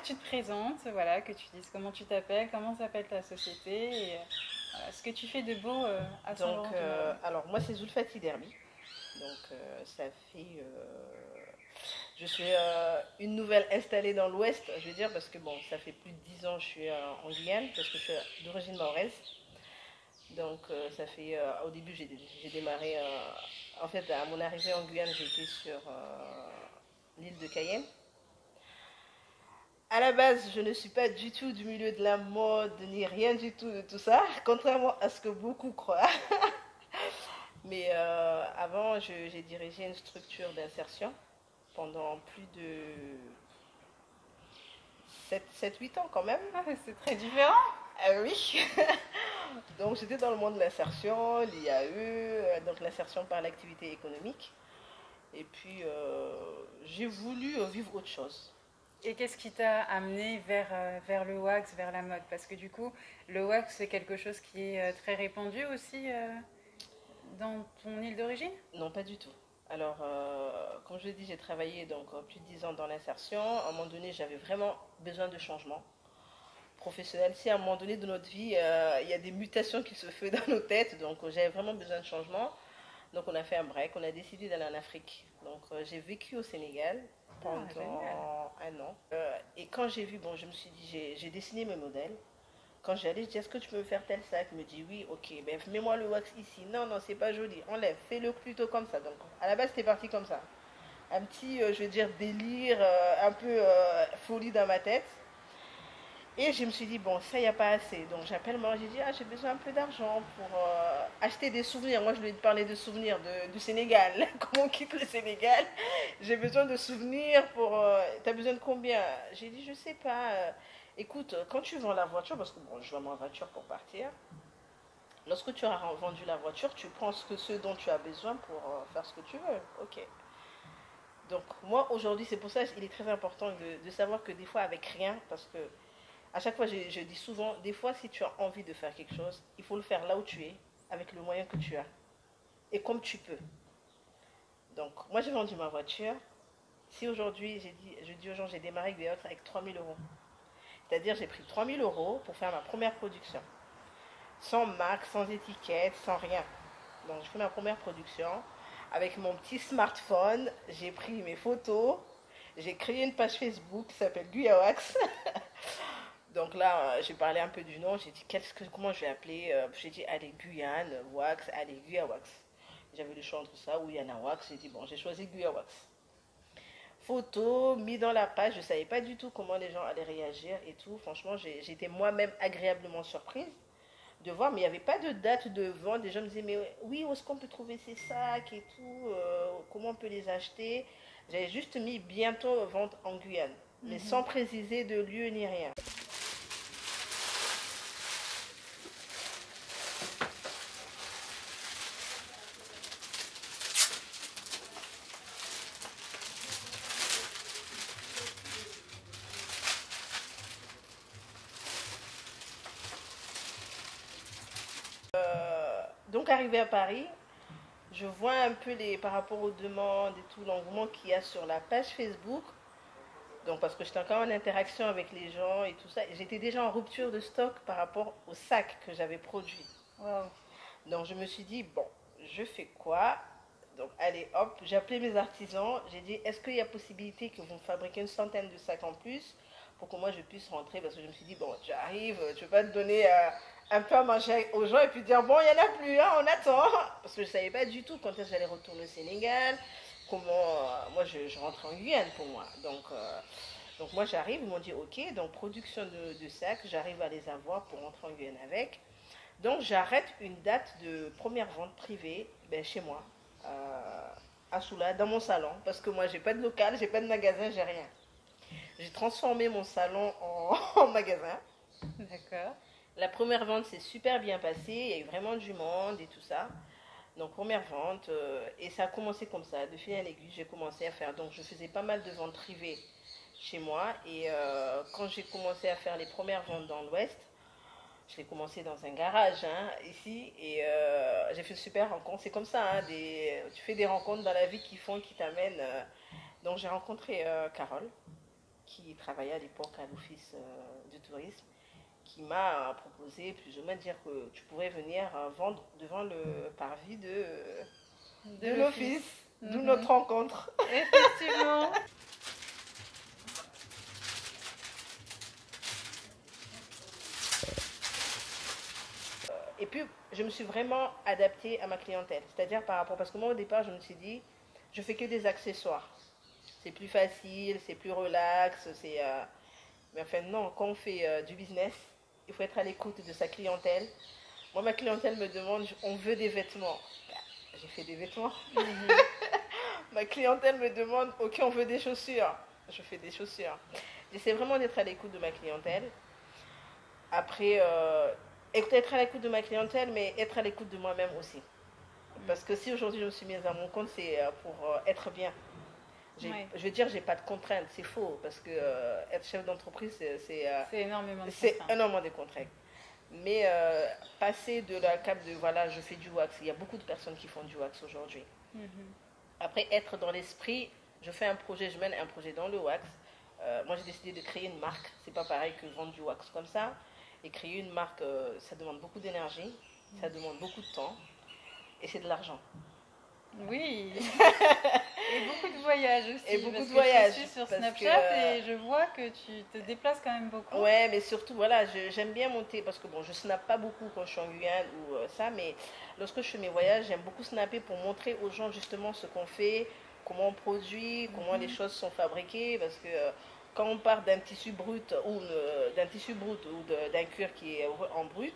que tu te présentes, voilà, que tu dises comment tu t'appelles, comment s'appelle ta société et voilà, ce que tu fais de beau à Saint-Laurent-du-Maroni. Alors moi c'est Zulfati Derbi. Ça fait. Je suis une nouvelle installée dans l'Ouest, je veux dire, parce que bon, ça fait plus de 10 ans que je suis en Guyane, parce que je suis d'origine mahoraise. Ça fait. Au début, j'ai démarré. En fait, à mon arrivée en Guyane, j'étais sur l'île de Cayenne. À la base, je ne suis pas du tout du milieu de la mode, ni rien du tout de tout ça, contrairement à ce que beaucoup croient. Mais avant, j'ai dirigé une structure d'insertion pendant plus de 7 8 ans quand même. Ah, c'est très différent. Ah oui. Donc j'étais dans le monde de l'insertion, l'IAE, donc l'insertion par l'activité économique. Et puis j'ai voulu vivre autre chose. Et qu'est-ce qui t'a amené vers le wax, vers la mode? Parce que du coup, le wax, c'est quelque chose qui est très répandu aussi dans ton île d'origine? Non, pas du tout. Alors, comme je l'ai dit, j'ai travaillé donc plus de 10 ans dans l'insertion. À un moment donné, j'avais vraiment besoin de changement professionnel. Si à un moment donné de notre vie, il y a des mutations qui se font dans nos têtes, donc j'avais vraiment besoin de changement. Donc on a fait un break, on a décidé d'aller en Afrique. J'ai vécu au Sénégal Ah, génial. pendant un an. Et quand j'ai vu, bon, je me suis dit, j'ai dessiné mes modèles. Quand j'allais, je dis, est-ce que tu peux me faire tel sac? Il me dit, oui, ok, ben mets-moi le wax ici. Non, non, c'est pas joli, enlève, fais-le plutôt comme ça. Donc à la base, c'était parti comme ça. Un petit, je veux dire, délire, un peu folie dans ma tête. Et je me suis dit, bon, ça, il n'y a pas assez. Donc j'appelle moi, j'ai dit, ah, j'ai besoin un peu d'argent pour acheter des souvenirs. Moi, je lui ai parlé de souvenirs du Sénégal. Comment on quitte le Sénégal? J'ai besoin de souvenirs pour... T'as besoin de combien? J'ai dit, je sais pas. Écoute, quand tu vends la voiture, parce que bon, je vends ma voiture pour partir, lorsque tu auras vendu la voiture, tu prends ce dont tu as besoin pour faire ce que tu veux. Ok. Donc moi, aujourd'hui, c'est pour ça qu'il est très important de savoir que des fois, avec rien, parce que à chaque fois, je dis souvent, des fois, si tu as envie de faire quelque chose, il faut le faire là où tu es, avec le moyen que tu as, et comme tu peux. Donc, moi, j'ai vendu ma voiture. Si aujourd'hui, je dis aux gens, j'ai démarré avec 3 000 euros. C'est-à-dire, j'ai pris 3 000 euros pour faire ma première production. Sans marque, sans étiquette, sans rien. Donc, je fais ma première production. Avec mon petit smartphone, j'ai pris mes photos. J'ai créé une page Facebook qui s'appelle Guyawax. Donc là, j'ai parlé un peu du nom, j'ai dit comment je vais appeler. J'ai dit allez Guyane, Wax, allez Guya Wax. J'avais le choix entre ça ou Yana Wax. J'ai dit bon, j'ai choisi Guya Wax. Photo, mis dans la page, je ne savais pas du tout comment les gens allaient réagir et tout. Franchement, j'étais moi-même agréablement surprise de voir, mais il n'y avait pas de date de vente. Les gens me disaient, mais oui, où est-ce qu'on peut trouver ces sacs et tout, comment on peut les acheter. J'avais juste mis bientôt vente en Guyane, mais sans préciser de lieu ni rien. Donc arrivé à Paris, je vois un peu par rapport aux demandes et tout l'engouement qu'il y a sur la page Facebook. Donc parce que j'étais encore en interaction avec les gens et tout ça. J'étais déjà en rupture de stock par rapport au sac que j'avais produit. Wow. Donc je me suis dit, bon, je fais quoi? Donc allez, hop, j'ai appelé mes artisans. J'ai dit, est-ce qu'il y a possibilité que vous me fabriquez une centaine de sacs en plus pour que moi je puisse rentrer? Parce que je me suis dit, bon, tu arrives, tu vas te donner un peu à manger aux gens et puis dire, bon, il n'y en a plus, hein, on attend. Parce que je ne savais pas du tout quand est-ce que j'allais retourner au Sénégal, comment... moi, je rentre en Guyane pour moi. Donc moi j'arrive, ils m'ont dit, ok, donc production de sacs, j'arrive à les avoir pour rentrer en Guyane avec. Donc j'arrête une date de première vente privée chez moi, à Soula, dans mon salon, parce que moi j'ai pas de local, j'ai pas de magasin, j'ai rien. J'ai transformé mon salon en magasin. D'accord. La première vente s'est super bien passée, il y a eu vraiment du monde et tout ça. Donc première vente, et ça a commencé comme ça, de fil en aiguille, j'ai commencé à faire. Donc je faisais pas mal de ventes privées chez moi, et quand j'ai commencé à faire les premières ventes dans l'Ouest, je l'ai commencé dans un garage, hein, ici, et j'ai fait une super rencontre. C'est comme ça, hein, tu fais des rencontres dans la vie qui t'amènent. Donc j'ai rencontré Carole. qui travaillait à l'époque à l'office du tourisme, qui m'a proposé plus ou moins de dire que tu pourrais venir vendre devant le parvis de l'office, d'où notre rencontre. Effectivement. Et puis, je me suis vraiment adaptée à ma clientèle. C'est-à-dire par rapport, parce que moi au départ, je me suis dit, je fais que des accessoires. C'est plus facile, c'est plus relax, mais enfin non, quand on fait du business, il faut être à l'écoute de sa clientèle. Moi, ma clientèle me demande, on veut des vêtements. J'ai fait des vêtements. Ma clientèle me demande, ok, on veut des chaussures. Je fais des chaussures. J'essaie vraiment d'être à l'écoute de ma clientèle. Après, être à l'écoute de ma clientèle, mais être à l'écoute de moi-même aussi. Parce que si aujourd'hui je me suis mise à mon compte, c'est pour être bien. Ouais. Je veux dire, j'ai pas de contraintes, c'est faux, parce que être chef d'entreprise, C'est énormément de c'est contraintes. énormément de contraintes. Mais passer de la cape de voilà, je fais du wax, il y a beaucoup de personnes qui font du wax aujourd'hui. Après, être dans l'esprit, je fais un projet, je mène un projet dans le wax. Moi, j'ai décidé de créer une marque. C'est pas pareil que vendre du wax comme ça. Et créer une marque, ça demande beaucoup d'énergie, ça demande beaucoup de temps, et c'est de l'argent. Oui. Et beaucoup de voyages aussi. Et beaucoup parce de que voyages. Je suis sur parce Snapchat que, et je vois que tu te déplaces quand même beaucoup. ouais, mais surtout, voilà, j'aime bien monter, parce que bon, je snappe pas beaucoup quand je suis en Guyane ou ça, mais lorsque je fais mes voyages, j'aime beaucoup snapper pour montrer aux gens justement ce qu'on fait, comment on produit, comment les choses sont fabriquées, parce que quand on part d'un tissu brut ou d'un cuir qui est en brut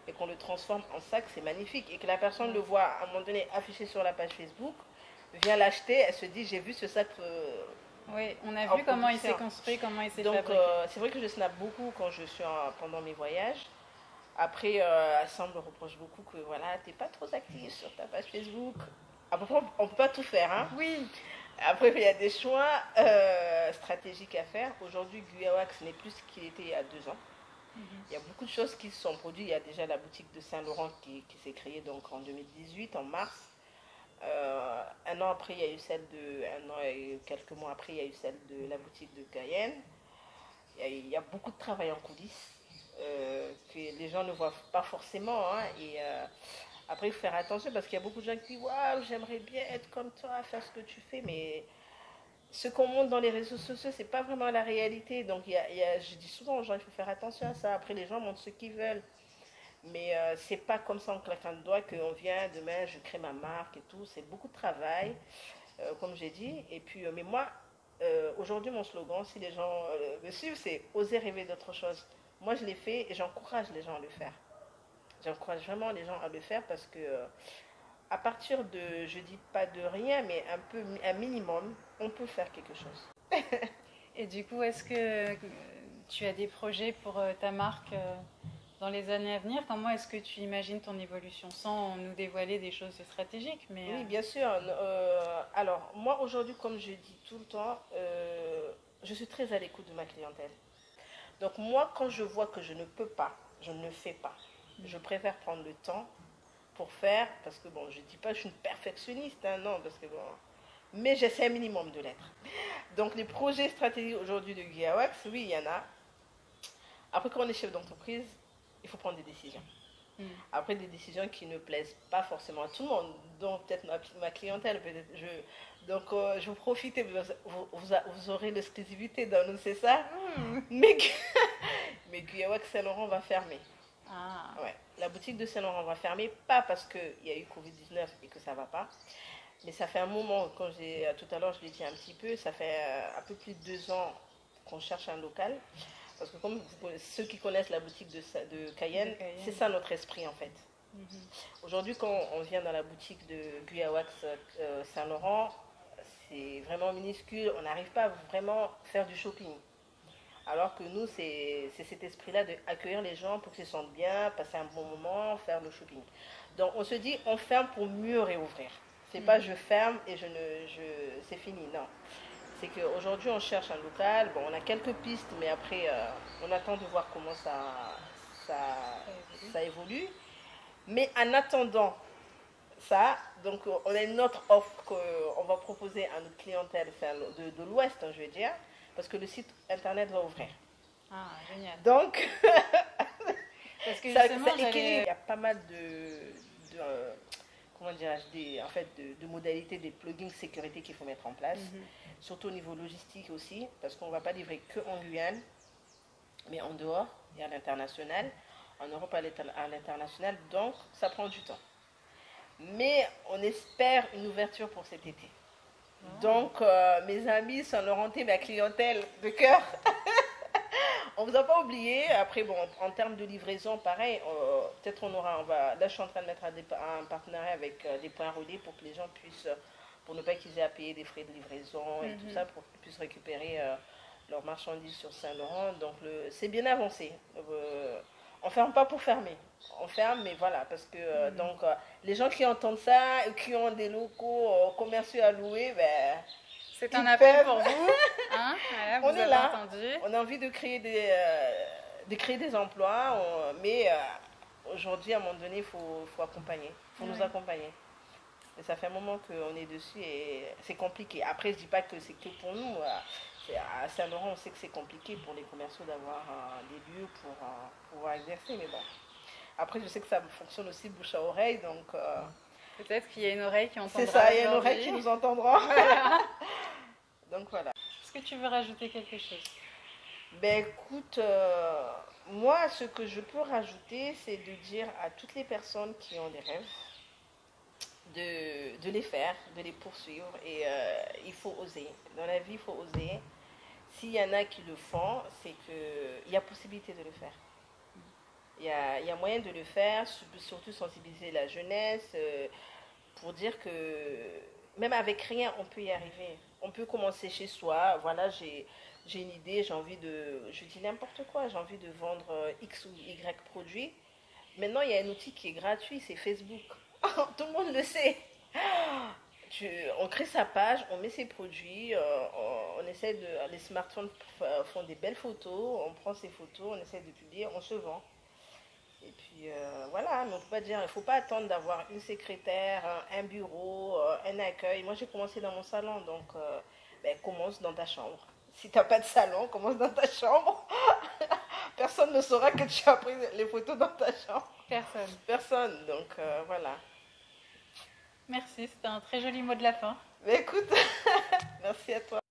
et qu'on le transforme en sac, c'est magnifique. Et que la personne le voit à un moment donné affiché sur la page Facebook, vient l'acheter, elle se dit j'ai vu ce sac. Oui, on a En vu comment il s'est production. construit, comment il s'est Donc fabriqué. c'est vrai que je snap beaucoup quand je suis pendant mes voyages. Après, ça me reproche beaucoup que voilà, t'es pas trop active sur ta page Facebook. Après, on peut pas tout faire, hein. Oui, Après, il y a des choix stratégiques à faire. Aujourd'hui, Guyawax n'est plus ce qu'il était il y a 2 ans. Il y a beaucoup de choses qui se sont produites. Il y a déjà la boutique de Saint-Laurent qui s'est créée donc en 2018, en mars. Un an après, il y a eu un an et quelques mois après, il y a eu celle de la boutique de Cayenne. Il y a beaucoup de travail en coulisses que les gens ne voient pas forcément. Hein, et après, il faut faire attention parce qu'il y a beaucoup de gens qui disent waouh, j'aimerais bien être comme toi, faire ce que tu fais, mais ce qu'on montre dans les réseaux sociaux, c'est pas vraiment la réalité. Donc, je dis souvent aux gens, il faut faire attention à ça. Après, les gens montrent ce qu'ils veulent. Mais c'est pas comme ça en claquant de doigts qu'on vient, demain je crée ma marque et tout. C'est beaucoup de travail, comme j'ai dit. Et puis, mais moi, aujourd'hui, mon slogan, si les gens me suivent, c'est oser rêver d'autre chose. Moi, je l'ai fait et j'encourage les gens à le faire. J'encourage vraiment les gens à le faire parce que à partir de, je dis pas de rien, mais un minimum, on peut faire quelque chose. et du coup, est-ce que tu as des projets pour ta marque dans les années à venir? Comment est-ce que tu imagines ton évolution sans nous dévoiler des choses stratégiques, mais Oui, bien sûr. Alors, moi, aujourd'hui, comme je dis tout le temps, je suis très à l'écoute de ma clientèle. Donc, moi, quand je vois que je ne peux pas, je ne le fais pas. Je préfère prendre le temps pour faire, parce que bon, je ne dis pas que je suis une perfectionniste, hein, non, parce que bon, mais j'essaie un minimum de l'être. Donc, les projets stratégiques aujourd'hui de Guyawax, oui, il y en a. Après, quand on est chef d'entreprise, il faut prendre des décisions. Après, des décisions qui ne plaisent pas forcément à tout le monde, dont peut-être ma clientèle. Donc, je vous profite, vous aurez l'exclusivité dans nous, c'est ça. Mais Guyawax Saint-Laurent va fermer. Ah. Ouais. La boutique de Saint-Laurent va fermer, pas parce qu'il y a eu Covid-19 et que ça ne va pas, mais ça fait un moment, tout à l'heure je l'ai dit un petit peu, ça fait un peu plus de 2 ans qu'on cherche un local. Parce que comme ceux qui connaissent la boutique de Cayenne, c'est ça notre esprit en fait. Aujourd'hui, quand on vient dans la boutique de Guyawax Saint-Laurent, c'est vraiment minuscule, on n'arrive pas à vraiment faire du shopping. Alors que nous, c'est cet esprit-là d'accueillir les gens pour qu'ils se sentent bien, passer un bon moment, faire le shopping. Donc on se dit, on ferme pour mieux réouvrir. C'est pas je ferme et c'est fini, non. C'est qu'aujourd'hui on cherche un local, bon on a quelques pistes, mais après on attend de voir comment ça évolue. Mais en attendant ça, donc on a une autre offre qu'on va proposer à notre clientèle de l'Ouest, hein, je veux dire. parce que le site internet va ouvrir. Ah, génial. Donc, Parce que ça justement, équilibre. j'allais... Il y a pas mal comment dirais-je, en fait, de modalités, des plugins sécurité qu'il faut mettre en place, surtout au niveau logistique aussi, parce qu'on ne va pas livrer que en Guyane, mais en dehors et à l'international, en Europe à l'international, donc ça prend du temps. Mais on espère une ouverture pour cet été. Donc, mes amis, Saint-Laurentais, ma clientèle de cœur, on vous a pas oublié. Après, bon, en termes de livraison, pareil, peut-être là, je suis en train de mettre un partenariat avec des points relais pour que les gens puissent, pour ne pas qu'ils aient à payer des frais de livraison et tout ça, pour qu'ils puissent récupérer leurs marchandises sur Saint-Laurent. Donc, c'est bien avancé. On ferme pas pour fermer. On ferme, mais voilà, parce que donc les gens qui entendent ça, qui ont des locaux commerciaux à louer, ben, c'est un appel pour vous. Hein, voilà, on vous est avez là. entendu. On a envie de créer des emplois, mais aujourd'hui, à un moment donné, il faut accompagner. Il faut nous accompagner. Et ça fait un moment qu'on est dessus et c'est compliqué. Après, je ne dis pas que c'est que pour nous. À Saint-Laurent, on sait que c'est compliqué pour les commerciaux d'avoir des lieux pour pouvoir exercer, mais bon. Après, je sais que ça fonctionne aussi bouche à oreille, donc... peut-être qu'il y a une oreille qui entendra. C'est ça, il y a une oreille qui nous entendra. Voilà. Donc voilà. Est-ce que tu veux rajouter quelque chose? Ben écoute, moi, ce que je peux rajouter, c'est de dire à toutes les personnes qui ont des rêves, de les faire, de les poursuivre. Et il faut oser. Dans la vie, il faut oser. S'il y en a qui le font, c'est qu'il y a possibilité de le faire. Il y a moyen de le faire, surtout sensibiliser la jeunesse, pour dire que même avec rien, on peut y arriver. On peut commencer chez soi. Voilà, j'ai une idée, je dis n'importe quoi, j'ai envie de vendre X ou Y produits. Maintenant, il y a un outil qui est gratuit, c'est Facebook. Tout le monde le sait. On crée sa page, on met ses produits, on essaie les smartphones font des belles photos, on prend ces photos, on essaie de publier, on se vend. Et puis voilà, mais on ne peut pas dire, il ne faut pas attendre d'avoir une secrétaire, un bureau, un accueil. Moi, j'ai commencé dans mon salon, donc commence dans ta chambre. Si tu n'as pas de salon, commence dans ta chambre. Personne ne saura que tu as pris les photos dans ta chambre. Personne. Personne, donc voilà. Merci, c'était un très joli mot de la fin. Mais écoute, merci à toi.